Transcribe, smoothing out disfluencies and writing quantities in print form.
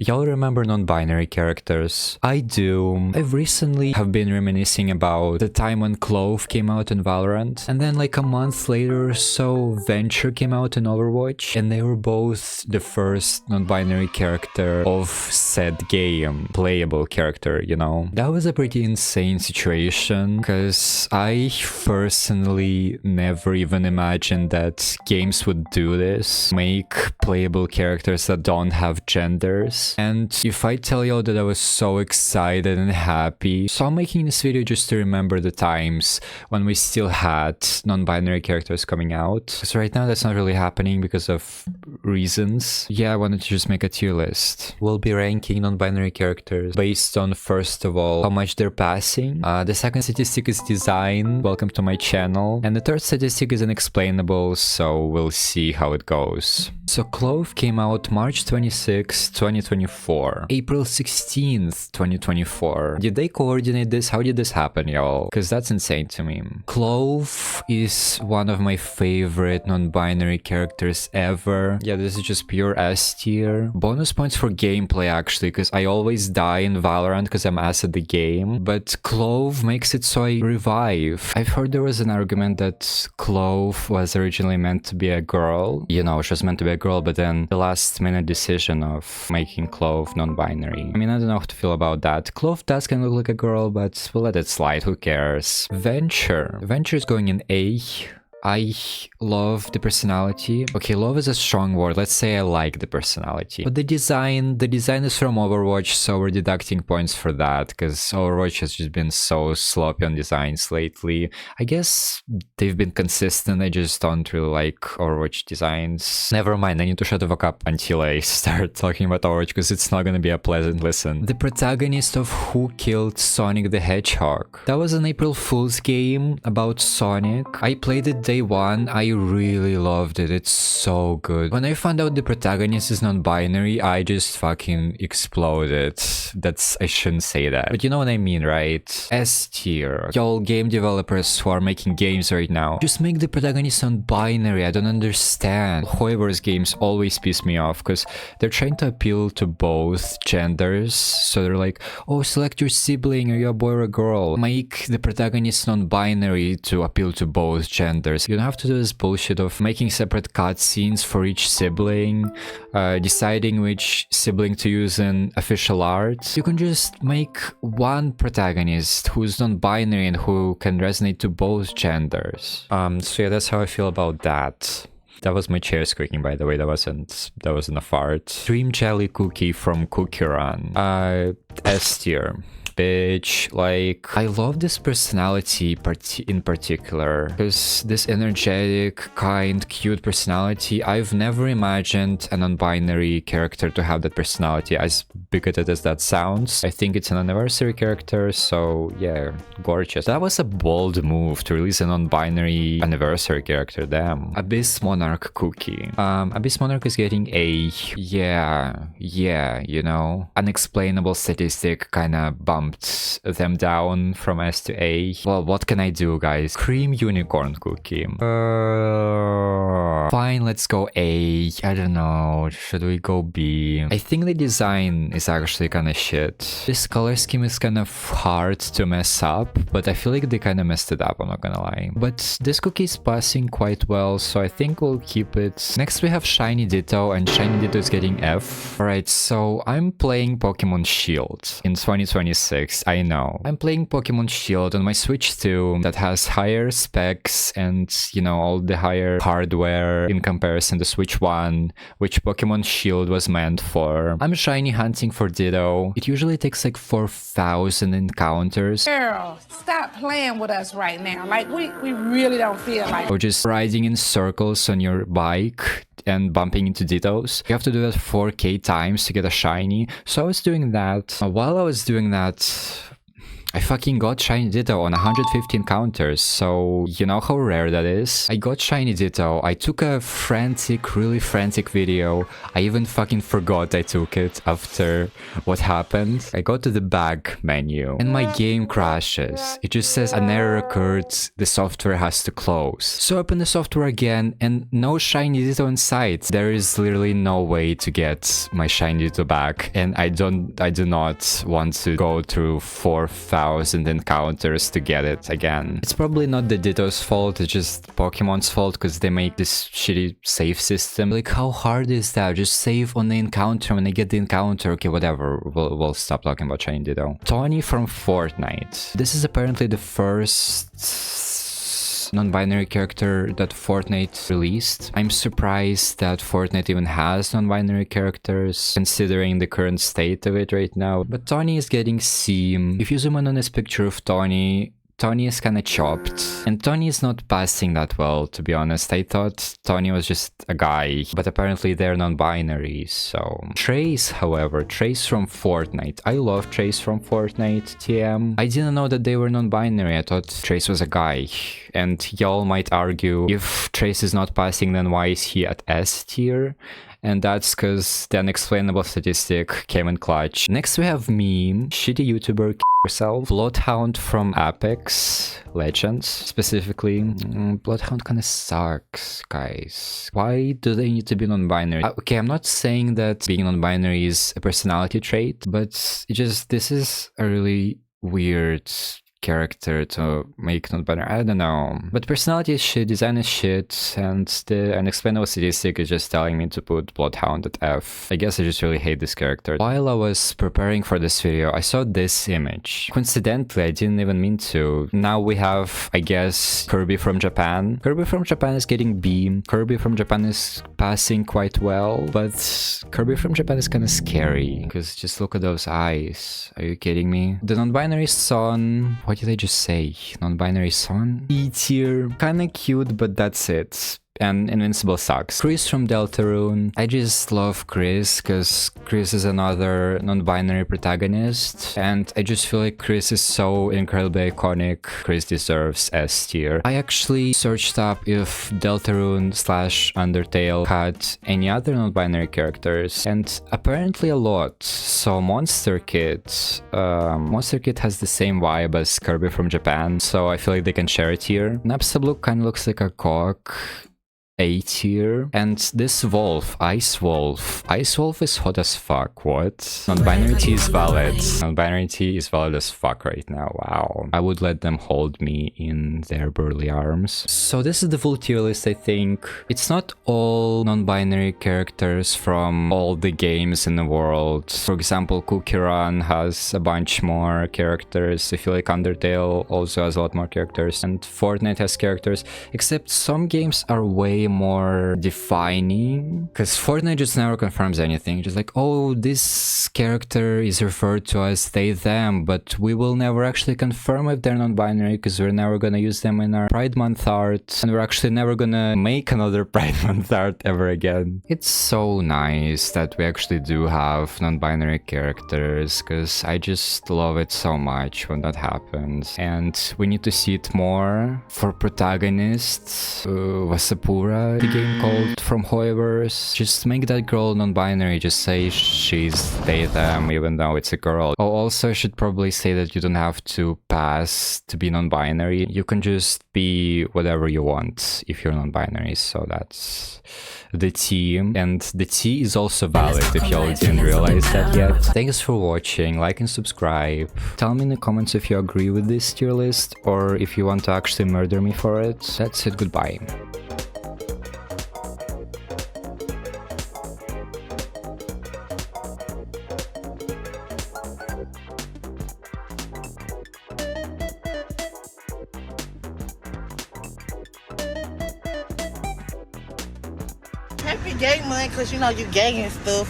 Y'all remember non-binary characters? I do. I've recently have been reminiscing about the time when Clove came out in Valorant, and then like a month later or so, Venture came out in Overwatch, and they were both the first non-binary character of said game, playable character, you know? That was a pretty insane situation, because I personally never even imagined that games would do this, make playable characters that don't have genders. And if I tell y'all that I was so excited and happy, so I'm making this video just to remember the times when we still had non-binary characters coming out. So right now that's not really happening because of reasons. Yeah, I wanted to just make a tier list. We'll be ranking non-binary characters based on, first of all, how much they're passing. The second statistic is design. Welcome to my channel. And the third statistic is unexplainable, so we'll see how it goes. So Clove came out March 26, 2024. April 16th, 2024. Did they coordinate this? How did this happen, y'all? Because that's insane to me. Clove is one of my favorite non-binary characters ever. Yeah, this is just pure S tier. Bonus points for gameplay, actually, because I always die in Valorant because I'm ass at the game. But Clove makes it so I revive. I've heard there was an argument that Clove was originally meant to be a girl. You know, she was meant to be a girl, but then the last minute decision of making Clove non-binary. I mean, I don't know how to feel about that. Clove does kind of look like a girl, but we'll let it slide, who cares? Venture. Venture is going in A. I love the personality. Okay, love is a strong word. Let's say I like the personality. But the design is from Overwatch, so we're deducting points for that, because Overwatch has just been so sloppy on designs lately. I guess they've been consistent, I just don't really like Overwatch designs. Never mind, I need to shut the fuck up until I start talking about Overwatch, because it's not gonna be a pleasant listen. The protagonist of Who Killed Sonic the Hedgehog. That was an April Fool's game about Sonic. I played it day one. I really loved it. It's so good. When I found out the protagonist is non-binary, I just fucking exploded. I shouldn't say that, but you know what I mean, right? S tier. Y'all game developers who are making games right now, just make the protagonist non-binary. I don't understand. Whoever's games always piss me off because they're trying to appeal to both genders. So they're like, oh, select your sibling, are you a boy or a girl? Make the protagonist non-binary to appeal to both genders. You don't have to do this bullshit of making separate cutscenes for each sibling, deciding which sibling to use in official art. You can just make one protagonist who's non-binary and who can resonate to both genders. So yeah, that's how I feel about that. That was my chair squeaking, by the way. That wasn't a fart. Dream Jelly Cookie from Cookie Run. S tier. Bitch. Like, I love this personality in particular, because this energetic, kind, cute personality, I've never imagined a non-binary character to have that personality, as bigoted as that sounds. I think it's an anniversary character, so yeah, gorgeous. That was a bold move to release a non-binary anniversary character, damn. Abyss Monarch Cookie. Abyss Monarch is getting A. Yeah, you know, unexplainable statistic kinda bumped them down from S to A. Well, what can I do, guys? Cream Unicorn Cookie. Fine, let's go A. I don't know, should we go B? I think the design is actually kinda shit. This color scheme is kind of hard to mess up, but I feel like they kinda messed it up, I'm not gonna lie. But this cookie is passing quite well, so I think we'll keep it. Next we have Shiny Ditto, and Shiny Ditto is getting F. Alright, so I'm playing Pokemon Shield in 2026. I know. I'm playing Pokemon Shield on my Switch 2 that has higher specs and, you know, all the higher hardware in comparison to Switch 1, which Pokemon Shield was meant for. I'm shiny hunting for Ditto. It usually takes like 4,000 encounters. Girl, stop playing with us right now. Like, we really don't feel like... Or just riding in circles on your bike and bumping into Dittos. You have to do that 4k times to get a shiny. So I was doing that. While I was doing that, I fucking got Shiny Ditto on 150 encounters, so you know how rare that is? I got Shiny Ditto, I took a really frantic video, I even fucking forgot I took it after what happened. I go to the back menu, and my game crashes. It just says an error occurred, the software has to close. So open the software again, and no Shiny Ditto in sight. There is literally no way to get my Shiny Ditto back, and I do not want to go through 4,000 encounters to get it again. It's probably not the Ditto's fault, it's just Pokemon's fault because they make this shitty save system. Like, how hard is that? Just save on the encounter. When I get the encounter, okay, whatever, we'll stop talking about Shiny Ditto. Tawny from Fortnite. This is apparently the first non-binary character that Fortnite released. I'm surprised that Fortnite even has non-binary characters, considering the current state of it right now. But Tawny is getting seam. If you zoom in on this picture of Tawny is kinda chopped, and Tawny is not passing that well, to be honest. I thought Tawny was just a guy, but apparently they're non-binary, so... Trace, however, Trace from Fortnite. I love Trace from Fortnite, TM. I didn't know that they were non-binary, I thought Trace was a guy. And y'all might argue, if Trace is not passing, then why is he at S tier? And that's because the unexplainable statistic came in clutch. Next we have Meme, shitty YouTuber herself. Bloodhound from Apex Legends, specifically. Bloodhound kinda sucks, guys. Why do they need to be non-binary? Okay, I'm not saying that being non-binary is a personality trait, but this is a really weird character to make non-binary. I don't know. But personality is shit, design is shit, and the unexplainable statistic is just telling me to put Bloodhound at F. I guess I just really hate this character. While I was preparing for this video, I saw this image. Coincidentally, I didn't even mean to. Now we have, I guess, Kirby from Japan. Kirby from Japan is getting beam. Kirby from Japan is passing quite well, but Kirby from Japan is kind of scary, because just look at those eyes. Are you kidding me? The non-binary son... What did I just say? Non-binary son? E tier. Kinda cute, but that's it. And Invincible sucks. Chris from Deltarune. I just love Chris because Chris is another non-binary protagonist, and I just feel like Chris is so incredibly iconic. Chris deserves S tier. I actually searched up if Deltarune / Undertale had any other non-binary characters, and apparently a lot. So Monster Kid has the same vibe as Kirby from Japan, so I feel like they can share it here. Napstablook kind of looks like a cock. A tier. And this wolf, Ice Wolf is hot as fuck. What? Non-binary is valid. Non-binary is valid as fuck right now. Wow. I would let them hold me in their burly arms. So this is the full tier list, I think. It's not all non-binary characters from all the games in the world. For example, Cookie Run has a bunch more characters. I feel like Undertale also has a lot more characters. And Fortnite has characters. Except some games are way more defining, because Fortnite just never confirms anything. Just like, oh, this character is referred to as they, them, but we will never actually confirm if they're non-binary because we're never gonna use them in our Pride Month art, and we're actually never gonna make another Pride Month art ever again. It's so nice that we actually do have non-binary characters, because I just love it so much when that happens, and we need to see it more. For protagonists, Vasapura, the game called From Hoyoverse, just make that girl non-binary, just say she's they, them, even though it's a girl. Oh, also I should probably say that you don't have to pass to be non-binary. You can just be whatever you want if you're non-binary, so that's the T. And the T is also valid if y'all didn't realize that yet. Thanks for watching, like and subscribe. Tell me in the comments if you agree with this tier list or if you want to actually murder me for it. That's it, goodbye. Happy gay month, cause you know you gay and stuff.